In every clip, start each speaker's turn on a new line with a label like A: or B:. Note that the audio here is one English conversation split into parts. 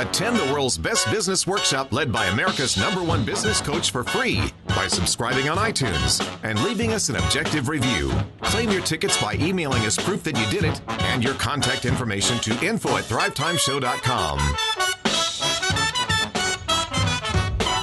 A: Attend the world's best business workshop led by America's #1 business coach for free by subscribing on iTunes and leaving us an objective review. Claim your tickets by emailing us proof that you did it and your contact information to info@thrivetimeshow.com.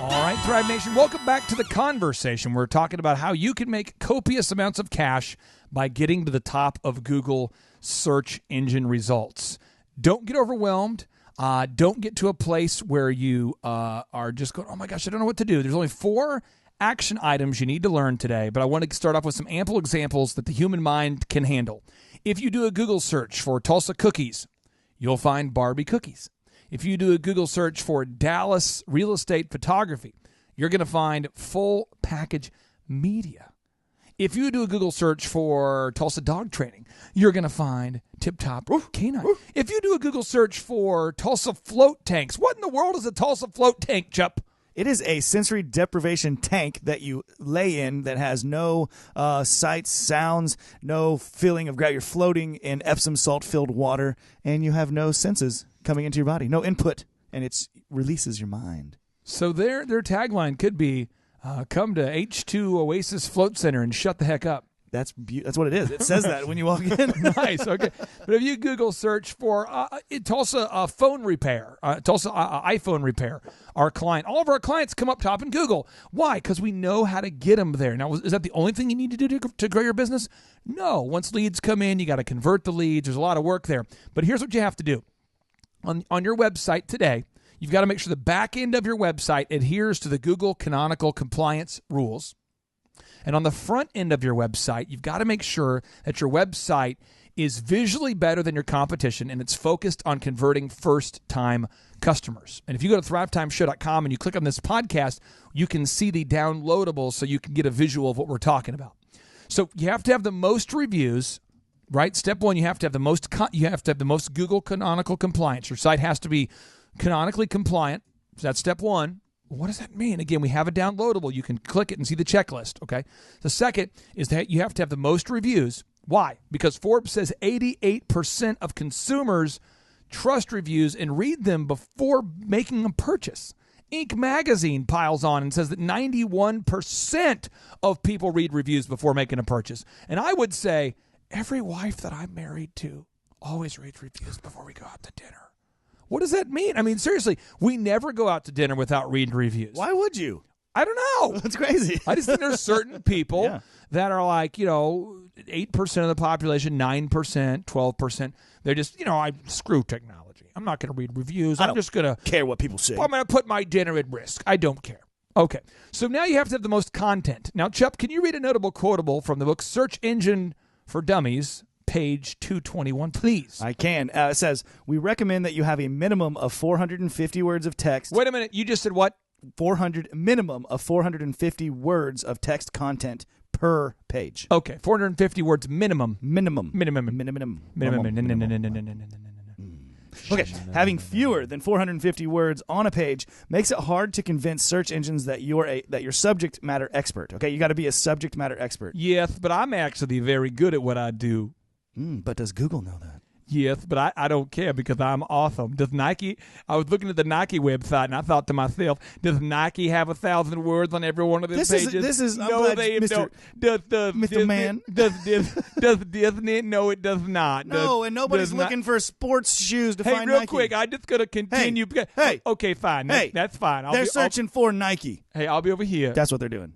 B: All right, Thrive Nation, welcome back to the conversation. We're talking about how you can make copious amounts of cash by getting to the top of Google search engine results. Don't get overwhelmed. Don't get to a place where you are just going, oh my gosh, I don't know what to do. There's only 4 action items you need to learn today, but I want to start off with some ample examples that the human mind can handle. If you do a Google search for Tulsa cookies, you'll find Barbie cookies. If you do a Google search for Dallas real estate photography, you're going to find full package media. If you do a Google search for Tulsa dog training, you're going to find Tip Top Canine. If you do a Google search for Tulsa float tanks, what in the world is a Tulsa float tank, Chup?
C: It is a sensory deprivation tank that you lay in that has no sights, sounds, no feeling of gravity. You're floating in Epsom salt-filled water, and you have no senses coming into your body, no input, and it releases your mind.
B: So their tagline could be, come to H2 Oasis Float Center and shut the heck up.
C: That's what it is. It says that when you walk in.
B: Nice. Okay. But if you Google search for Tulsa phone repair, Tulsa iPhone repair, our client, all of our clients come up top in Google. Why? Because we know how to get them there. Now, is that the only thing you need to do to grow your business? No. Once leads come in, you got to convert the leads. There's a lot of work there. But here's what you have to do. On your website today, you've got to make sure the back end of your website adheres to the Google Canonical Compliance rules. And on the front end of your website, you've got to make sure that your website is visually better than your competition and it's focused on converting first-time customers. And if you go to thrivetimeshow.com and you click on this podcast, you can see the downloadables so you can get a visual of what we're talking about. So you have to have the most reviews, right? Step 1, you have to have the most Google Canonical Compliance. Your site has to be canonically compliant. So that's step 1. What does that mean? Again, we have a downloadable. You can click it and see the checklist, okay? The second is that you have to have the most reviews. Why? Because Forbes says 88% of consumers trust reviews and read them before making a purchase. Inc. magazine piles on and says that 91% of people read reviews before making a purchase. And I would say every wife that I'm married to always reads reviews before we go out to dinner. What does that mean? I mean, seriously, we never go out to dinner without reading reviews.
C: Why would you?
B: I don't know.
C: That's crazy.
B: I just think there's certain people that are like, 8% of the population, 9%, 12%. They're just, I screw technology. I'm not going to read reviews. I'm just going to
C: care what people say.
B: I'm going to put my dinner at risk. I don't care. Okay. So now you have to have the most content. Now, Chup, can you read a notable quotable from the book Search Engine for Dummies, page 221, please?
C: I can. It says, we recommend that you have a minimum of 450 words of text.
B: Wait a minute. You just said what?
C: Minimum of 450 words of text content per page.
B: Okay. 450 words minimum.
C: Minimum. Okay. Having fewer than 450 words on a page makes it hard to convince search engines that you're subject matter expert. Okay. You got to be a subject matter expert.
B: Yes, but I'm actually very good at what I do.
C: But does Google know that?
B: Yes, but I don't care because I'm awesome. Does Nike? I was looking at the Nike website and I thought to myself, does Nike have 1,000 words on every one of their pages?
C: No, they don't. Mr. Man.
B: Does Disney? No, it does not.
C: No, and nobody's looking for sports shoes to find Nike.
B: Hey, real quick, I'm just going to continue.
C: Hey.
B: Okay, fine. That's fine.
C: They're searching for Nike.
B: Hey, I'll be over here.
C: That's what they're doing.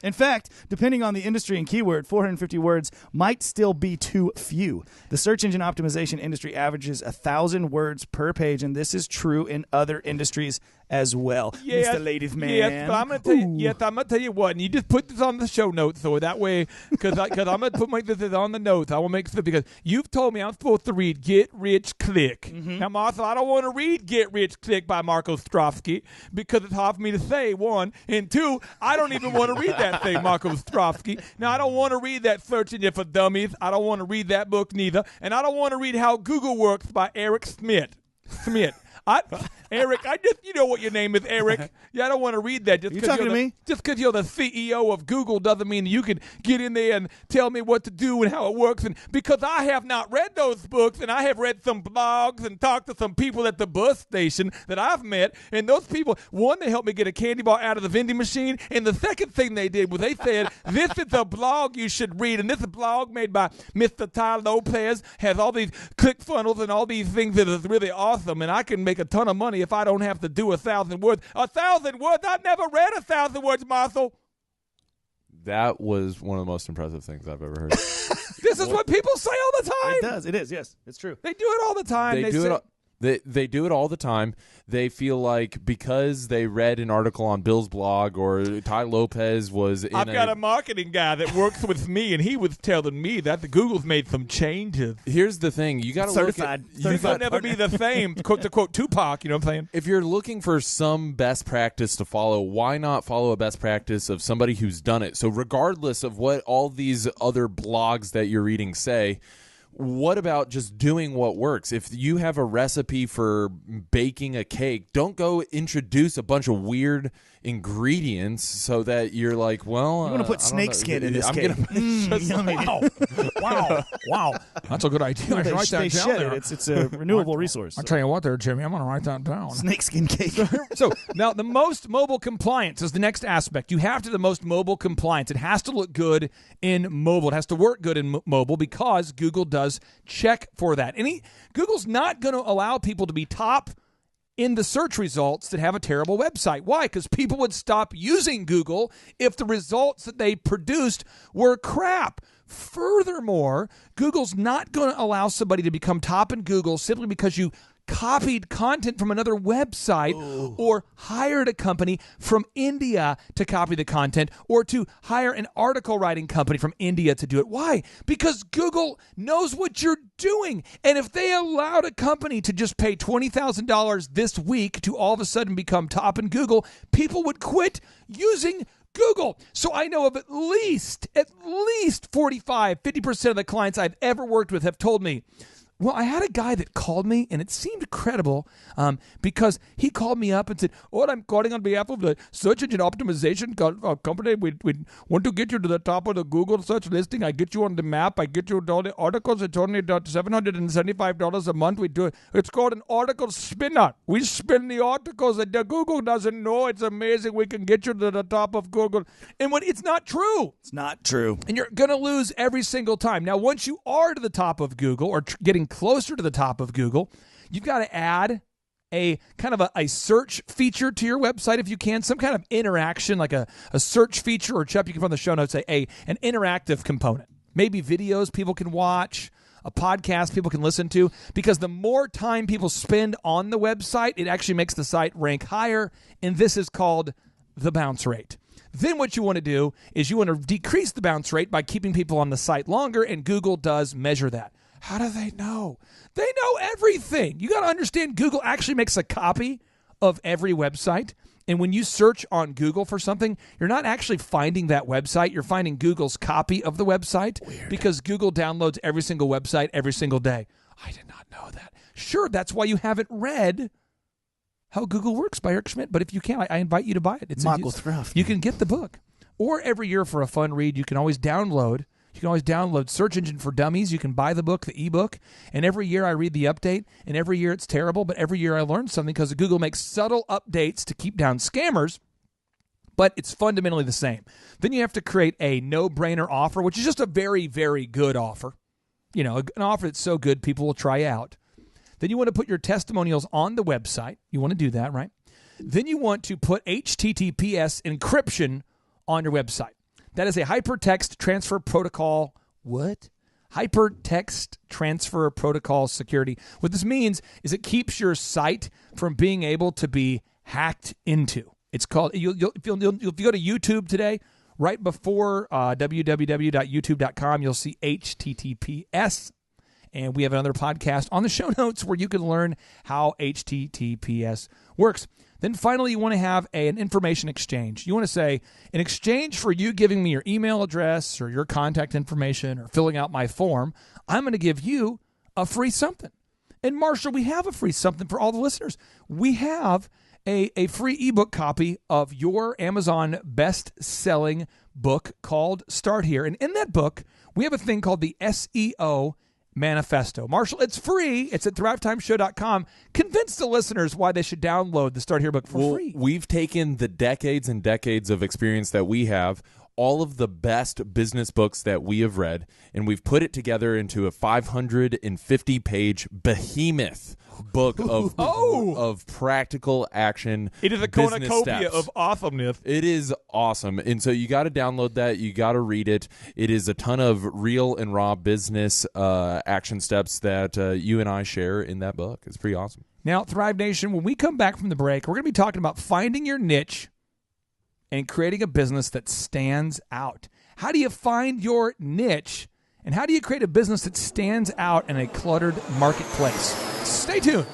C: In fact, depending on the industry and keyword, 450 words might still be too few. The search engine optimization industry averages 1,000 words per page, and this is true in other industries as well.
B: Yes,
C: Mr. Ladies Man.
B: Yes, but I'm going to tell you. Yes, I'm going to tell you what. And you just put this on the show notes, so that way, because I'm going to put this on the notes. I will make this because you've told me I'm supposed to read Get Rich Click. Mm-hmm. Now, Martha, I don't want to read Get Rich Click by Marco Ostrovsky because it's hard for me to say, 1, and 2, I don't even want to read that thing, Marco Ostrovsky. Now, I don't want to read that Search Engine for Dummies. I don't want to read that book neither, and I don't want to read How Google Works by Eric Schmidt. Eric, you know what your name is, Eric. Yeah, I don't want to read that.
C: You talking to me?
B: Just because you're the CEO of Google doesn't mean you can get in there and tell me what to do and how it works. And because I have not read those books, and I have read some blogs and talked to some people at the bus station that I've met, and those people, one, they helped me get a candy bar out of the vending machine, and the second thing they did was they said, this is a blog you should read, and this is a blog made by Mr. Ty Lopez, has all these click funnels and all these things that is really awesome, and I can make a ton of money if I don't have to do 1,000 words. 1,000 words? I've never read 1,000 words, Marshall.
D: That was one of the most impressive things I've ever heard.
B: This is what people say all the time.
C: It does. It is. Yes, it's true.
B: They do it all the time.
D: They do it all the time. They feel like because they read an article on Bill's blog or Ty Lopez was in
B: I've got a marketing guy that works with me, and he was telling me that the Google's made some changes.
D: Here's the thing. You got to look at...
B: You'll never be the same, quote to quote Tupac, you know what I'm saying?
D: If you're looking for some best practice to follow, why not follow a best practice of somebody who's done it? So regardless of what all these other blogs that you're reading say, what about just doing what works? If you have a recipe for baking a cake, don't go introduce a bunch of weird ingredients so that you're like, well,
C: you want to put snakeskin in this cake.
B: Wow. That's a good idea. I should write that down there.
C: It's a renewable resource.
B: I'll tell you what there, Jimmy. I'm going to write that down.
C: Snakeskin cake.
B: So now the most mobile compliance is the next aspect. You have to the most mobile compliance. It has to look good in mobile. It has to work good in mobile because Google does check for that. Google's not going to allow people to be top in the search results that have a terrible website. Why? Because people would stop using Google if the results that they produced were crap. Furthermore, Google's not going to allow somebody to become top in Google simply because you copied content from another website or hired a company from India to copy the content or to hire an article writing company from India to do it. Why? Because Google knows what you're doing. And if they allowed a company to just pay $20,000 this week to all of a sudden become top in Google, people would quit using Google. So I know of at least 45, 50% of the clients I've ever worked with have told me, well, I had a guy that called me, and it seemed credible because he called me up and said, I'm calling on behalf of the search engine optimization company. We want to get you to the top of the Google search listing. I get you on the map. I get you all the articles. It's only $775 a month. We do it. It's called an article spinner. We spin the articles, and the Google doesn't know. It's amazing. We can get you to the top of Google. And when it's not true.
C: It's not true.
B: And you're going to lose every single time. Now, once you are to the top of Google or getting closer to the top of Google, you've got to add a kind of a search feature to your website if you can, some kind of interaction like a search feature, or Chuck, you can find the show notes, say an interactive component. Maybe videos people can watch, a podcast people can listen to, because the more time people spend on the website, it actually makes the site rank higher, and this is called the bounce rate. Then what you want to do is you want to decrease the bounce rate by keeping people on the site longer, and Google does measure that. How do they know? They know everything. You got to understand, Google actually makes a copy of every website. And when you search on Google for something, you're not actually finding that website. You're finding Google's copy of the website. Weird. Because Google downloads every single website every single day. I did not know that. Sure, that's why you haven't read How Google Works by Eric Schmidt. But if you can, I invite you to buy it. You can get the book. Or every year for a fun read, you can always download Search Engine for Dummies. You can buy the book, the ebook, and every year I read the update, and every year it's terrible, but every year I learn something because Google makes subtle updates to keep down scammers, but it's fundamentally the same. Then you have to create a no-brainer offer, which is just a very, very good offer. You know, an offer that's so good people will try out. Then you want to put your testimonials on the website. You want to do that, right? Then you want to put HTTPS encryption on your website. That is a hypertext transfer protocol. What? Hypertext transfer protocol security. What this means is it keeps your site from being able to be hacked into. It's called, if you go to YouTube today, right before www.youtube.com, you'll see HTTPS. And we have another podcast on the show notes where you can learn how HTTPS works. Then finally, you want to have an information exchange. You want to say, in exchange for you giving me your email address or your contact information or filling out my form, I'm going to give you a free something. And Marshall, we have a free something for all the listeners. We have a free ebook copy of your Amazon best-selling book called Start Here. And in that book, we have a thing called the SEO Manifesto. Marshall, it's free. It's at thrivetimeshow.com. Convince the listeners why they should download the Start Here book for free.
D: We've taken the decades and decades of experience that we have, all of the best business books that we have read, and we've put it together into a 550-page behemoth book of practical action.
B: It is a
D: business
B: cornucopia
D: steps.
B: of awesomeness.
D: It is awesome. And so you got to download that. You got to read it. It is a ton of real and raw business action steps that you and I share in that book. It's pretty awesome.
B: Now, Thrive Nation, when we come back from the break, we're going to be talking about finding your niche and creating a business that stands out. How do you find your niche, and how do you create a business that stands out in a cluttered marketplace? Stay tuned.